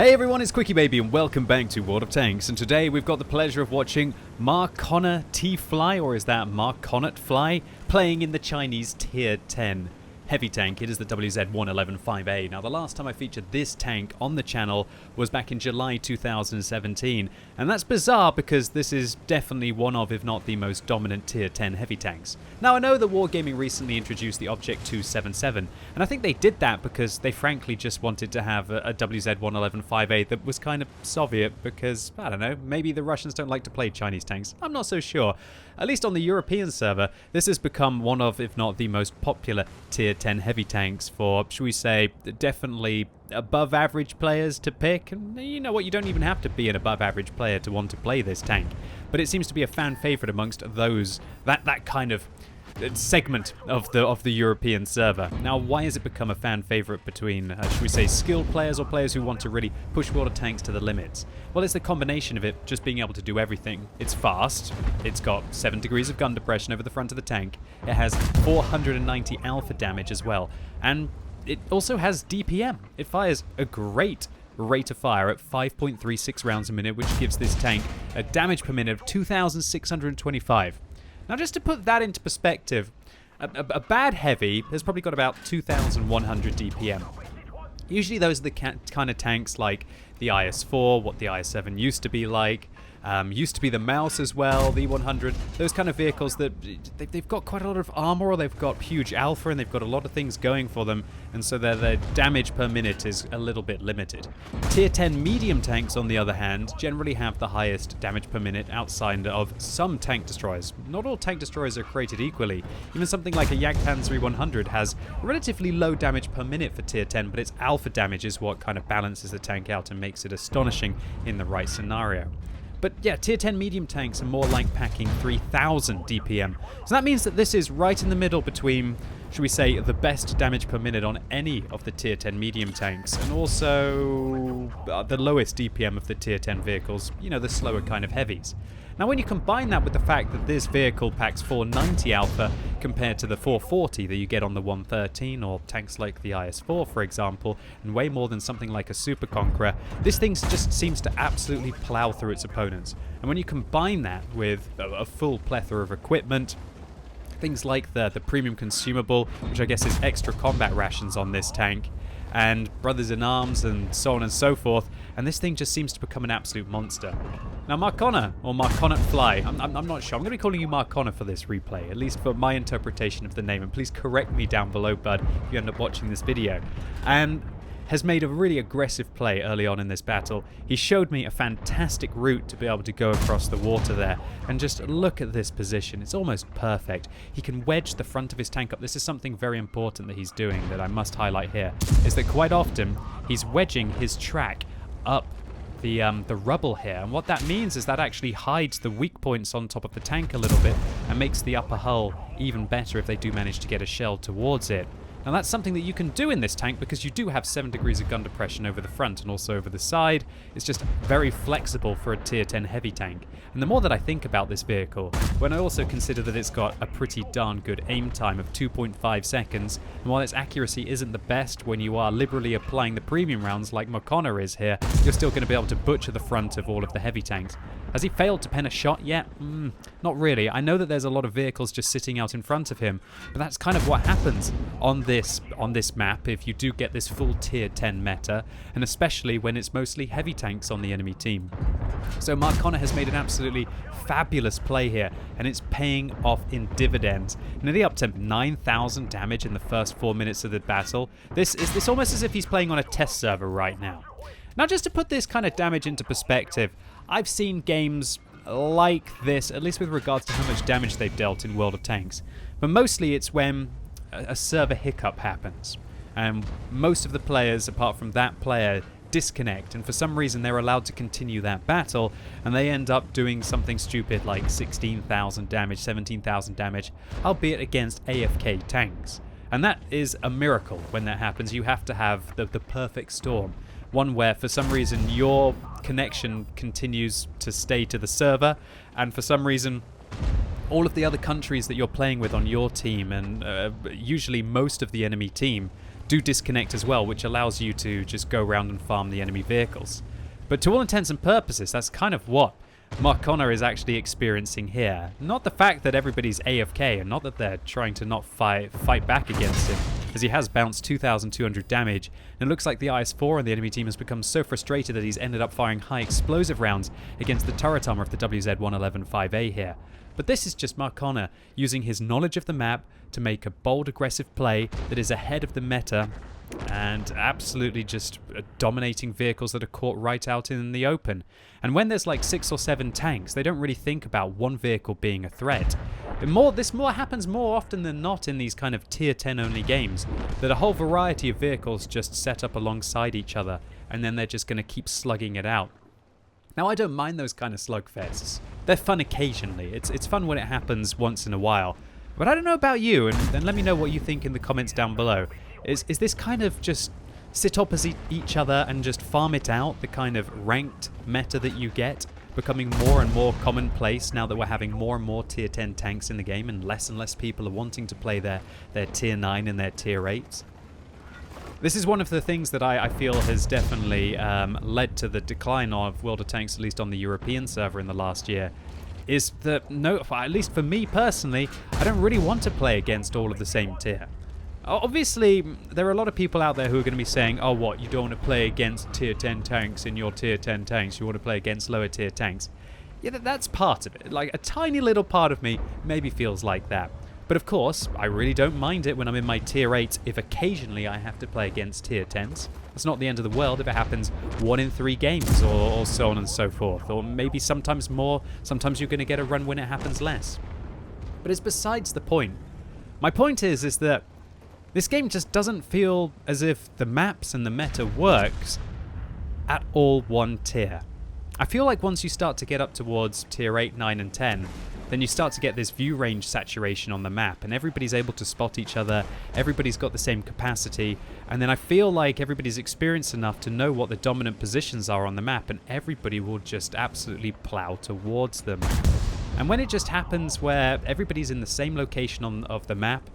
Hey everyone, it's QuickyBaby and welcome back to World of Tanks, and today we've got the pleasure of watching marconortfly, or is that marconortfly, playing in the Chinese Tier 10 heavy tank. It is the WZ-111-5A. Now, the last time I featured this tank on the channel was back in July 2017, and that's bizarre because this is definitely one of, if not the most dominant Tier 10 heavy tanks. Now, I know that Wargaming recently introduced the Object 277, and I think they did that because they frankly just wanted to have a WZ-111-5A that was kind of Soviet because, I don't know, maybe the Russians don't like to play Chinese tanks. I'm not so sure. At least on the European server, this has become one of, if not the most popular Tier 10 heavy tanks for, should we say, definitely above average players to pick. And you know what, you don't even have to be an above average player to want to play this tank. But it seems to be a fan favorite amongst those, that kind of segment of the European server. Now, why has it become a fan favorite between, should we say, skilled players or players who want to really push World of Tanks to the limits? Well, it's the combination of it just being able to do everything. It's fast, it's got 7 degrees of gun depression over the front of the tank, it has 490 alpha damage as well, and it also has DPM. It fires a great rate of fire at 5.36 rounds a minute, which gives this tank a damage per minute of 2,625. Now, just to put that into perspective, a bad heavy has probably got about 2,100 DPM. Usually those are the kind of tanks like the IS-4, what the IS-7 used to be like, used to be the Mouse as well, the E100, those kind of vehicles that they've got quite a lot of armor, or they've got huge alpha, and they've got a lot of things going for them, and so their damage per minute is a little bit limited. Tier 10 medium tanks, on the other hand, generally have the highest damage per minute outside of some tank destroyers. Not all tank destroyers are created equally. Even something like a Jagdpanzer 100 has relatively low damage per minute for Tier 10, but its alpha damage is what kind of balances the tank out and makes it astonishing in the right scenario. But yeah, Tier 10 medium tanks are more like packing 3,000 DPM. So that means that this is right in the middle between, should we say, the best damage per minute on any of the Tier 10 medium tanks, and also the lowest DPM of the Tier 10 vehicles, you know, the slower kind of heavies. Now, when you combine that with the fact that this vehicle packs 490 alpha compared to the 440 that you get on the 113 or tanks like the IS-4, for example, and way more than something like a Super Conqueror, this thing just seems to absolutely plow through its opponents. And when you combine that with a full plethora of equipment, things like the premium consumable, which I guess is extra combat rations on this tank, and brothers in arms and so on and so forth, and this thing just seems to become an absolute monster. Now, Marconor, or marconortfly, I'm not sure. I'm going to be calling you Marconor for this replay, at least for my interpretation of the name, and please correct me down below, bud, if you end up watching this video. And has made a really aggressive play early on in this battle. He showed me a fantastic route to be able to go across the water there, and just look at this position. It's almost perfect. He can wedge the front of his tank up. This is something very important that he's doing that I must highlight here, is that quite often he's wedging his track up the rubble here, and what that means is that actually hides the weak points on top of the tank a little bit and makes the upper hull even better if they do manage to get a shell towards it. Now, that's something that you can do in this tank because you do have 7 degrees of gun depression over the front and also over the side. It's just very flexible for a Tier 10 heavy tank. And the more that I think about this vehicle, when I also consider that it's got a pretty darn good aim time of 2.5 seconds, and while its accuracy isn't the best when you are liberally applying the premium rounds like Marconor is here, you're still going to be able to butcher the front of all of the heavy tanks. Has he failed to pen a shot yet? Not really. I know that there's a lot of vehicles just sitting out in front of him, but that's kind of what happens on this map if you do get this full Tier 10 meta, and especially when it's mostly heavy tanks on the enemy team. So Marconor has made an absolutely fabulous play here, and it's paying off in dividends. Nearly up to 9,000 damage in the first 4 minutes of the battle. It's almost as if he's playing on a test server right now. Now, just to put this kind of damage into perspective, I've seen games like this, at least with regards to how much damage they've dealt in World of Tanks. But mostly it's when a server hiccup happens, and most of the players, apart from that player, disconnect, and for some reason they're allowed to continue that battle, and they end up doing something stupid like 16,000 damage, 17,000 damage, albeit against AFK tanks. And that is a miracle when that happens. You have to have the perfect storm. One where for some reason your connection continues to stay to the server, and for some reason all of the other countries that you're playing with on your team, and usually most of the enemy team, do disconnect as well, which allows you to just go around and farm the enemy vehicles. But to all intents and purposes, that's kind of what Mark Connor is actually experiencing here. Not the fact that everybody's AFK, and not that they're trying to not fight back against him, as he has bounced 2,200 damage, and it looks like the IS-4 on the enemy team has become so frustrated that he's ended up firing high explosive rounds against the turret armor of the WZ-111-5A here. But this is just Mark Connor using his knowledge of the map to make a bold, aggressive play that is ahead of the meta, and absolutely just dominating vehicles that are caught right out in the open. And when there's like 6 or 7 tanks, they don't really think about one vehicle being a threat. This more happens more often than not in these kind of tier 10 only games, that a whole variety of vehicles just set up alongside each other, and then they're just going to keep slugging it out. Now, I don't mind those kind of slugfests. They're fun occasionally. It's fun when it happens once in a while. But I don't know about you, and let me know what you think in the comments down below. Is this kind of just sit opposite each other and just farm it out, the kind of ranked meta that you get, becoming more and more commonplace now that we're having more and more tier 10 tanks in the game and less people are wanting to play their tier 9 and their tier 8s? This is one of the things that I feel has definitely led to the decline of World of Tanks, at least on the European server in the last year, is that, at least for me personally, I don't really want to play against all of the same tier. Obviously, there are a lot of people out there who are going to be saying, oh, what, you don't want to play against tier 10 tanks in your tier 10 tanks, you want to play against lower tier tanks. Yeah, that's part of it. Like, a tiny little part of me maybe feels like that. But of course, I really don't mind it when I'm in my tier 8 if occasionally I have to play against tier 10s. It's not the end of the world if it happens 1 in 3 games or so on and so forth. Or maybe sometimes more, sometimes you're going to get a run when it happens less. But it's besides the point. My point is that this game just doesn't feel as if the maps and the meta works at all one tier. I feel like once you start to get up towards tier 8, 9 and 10, then you start to get this view range saturation on the map, and everybody's able to spot each other, everybody's got the same capacity, and then I feel like everybody's experienced enough to know what the dominant positions are on the map, and everybody will just absolutely plow towards them. And when it just happens where everybody's in the same location of the map,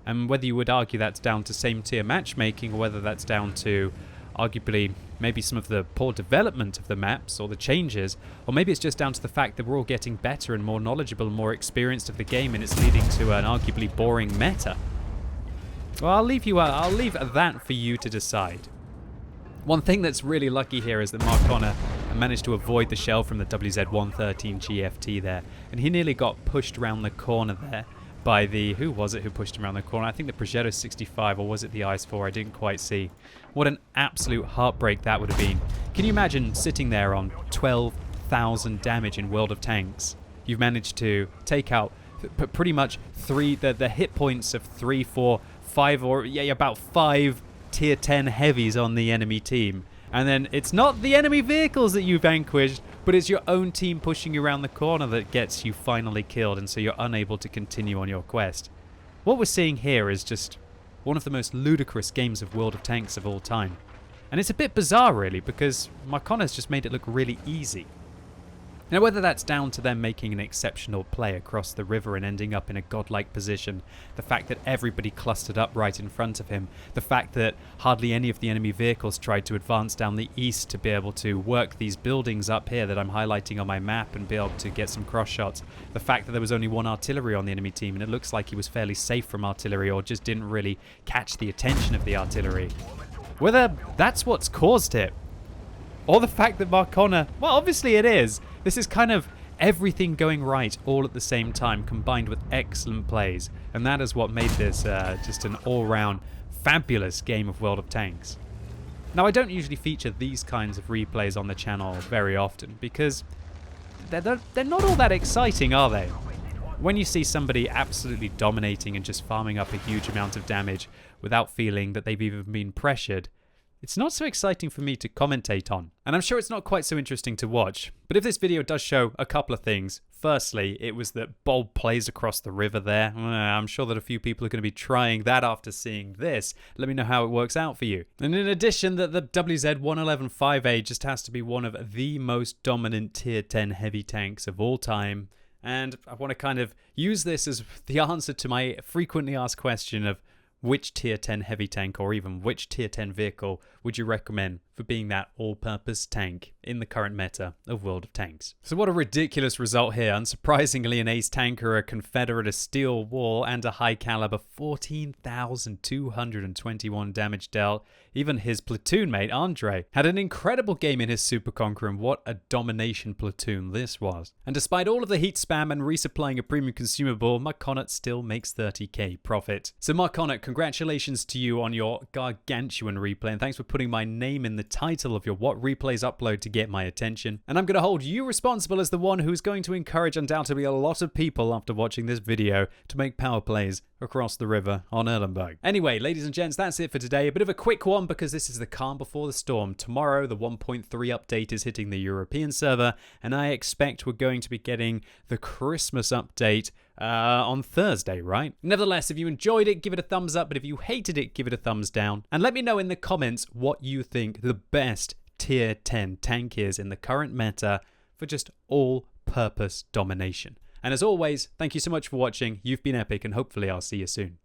and whether you would argue that's down to same tier matchmaking, or whether that's down to arguably maybe some of the poor development of the maps or the changes, or maybe it's just down to the fact that we're all getting better and more knowledgeable and more experienced of the game, and it's leading to an arguably boring meta. Well, I'll leave that for you to decide. One thing that's really lucky here is that Mark Connor managed to avoid the shell from the WZ-113 GFT there, and he nearly got pushed around the corner there by the, who was it who pushed him around the corner? I think the Progetto 65, or was it the IS-4? I didn't quite see. What an absolute heartbreak that would have been. Can you imagine sitting there on 12,000 damage in World of Tanks? You've managed to take out pretty much the hit points of 3, 4, 5, or yeah, about 5 tier 10 heavies on the enemy team. And then it's not the enemy vehicles that you vanquished, but it's your own team pushing you around the corner that gets you finally killed, and so you're unable to continue on your quest. What we're seeing here is just one of the most ludicrous games of World of Tanks of all time. And it's a bit bizarre, really, because Mark Connor's just made it look really easy. Now, whether that's down to them making an exceptional play across the river and ending up in a godlike position, the fact that everybody clustered up right in front of him, the fact that hardly any of the enemy vehicles tried to advance down the east to be able to work these buildings up here that I'm highlighting on my map and be able to get some cross shots, the fact that there was only 1 artillery on the enemy team and it looks like he was fairly safe from artillery or just didn't really catch the attention of the artillery. Whether that's what's caused it, or the fact that Mark Connor, well, obviously it is. This is kind of everything going right all at the same time, combined with excellent plays. And that is what made this just an all-round fabulous game of World of Tanks. Now, I don't usually feature these kinds of replays on the channel very often, because they're not all that exciting, are they? When you see somebody absolutely dominating and just farming up a huge amount of damage without feeling that they've even been pressured, it's not so exciting for me to commentate on. And I'm sure it's not quite so interesting to watch. But if this video does show a couple of things, firstly, it was that bold plays across the river there. I'm sure that a few people are going to be trying that after seeing this. Let me know how it works out for you. And in addition, that the WZ-111-5A just has to be one of the most dominant tier 10 heavy tanks of all time. And I want to kind of use this as the answer to my frequently asked question of, which tier 10 heavy tank or even which tier 10 vehicle would you recommend for being that all-purpose tank in the current meta of World of Tanks? So what a ridiculous result here. Unsurprisingly, an ace tanker, a Confederate, a steel wall, and a high caliber, 14,221 damage dealt. Even his platoon mate, Andre, had an incredible game in his Super Conqueror, and what a domination platoon this was. And despite all of the heat spam and resupplying a premium consumable, Marconet still makes 30k profit. So Marconet, congratulations to you on your gargantuan replay, and thanks for putting my name in the title of your What Replays upload to get my attention. And I'm going to hold you responsible as the one who's going to encourage undoubtedly a lot of people after watching this video to make power plays across the river on Erlenberg. Anyway, ladies and gents, that's it for today. A bit of a quick one because this is the calm before the storm. Tomorrow, the 1.3 update is hitting the European server, and I expect we're going to be getting the Christmas update on Thursday, right? Nevertheless, if you enjoyed it, give it a thumbs up, but if you hated it, give it a thumbs down. And let me know in the comments what you think the best tier 10 tank is in the current meta for just all-purpose domination. And as always, thank you so much for watching. You've been epic, and hopefully I'll see you soon.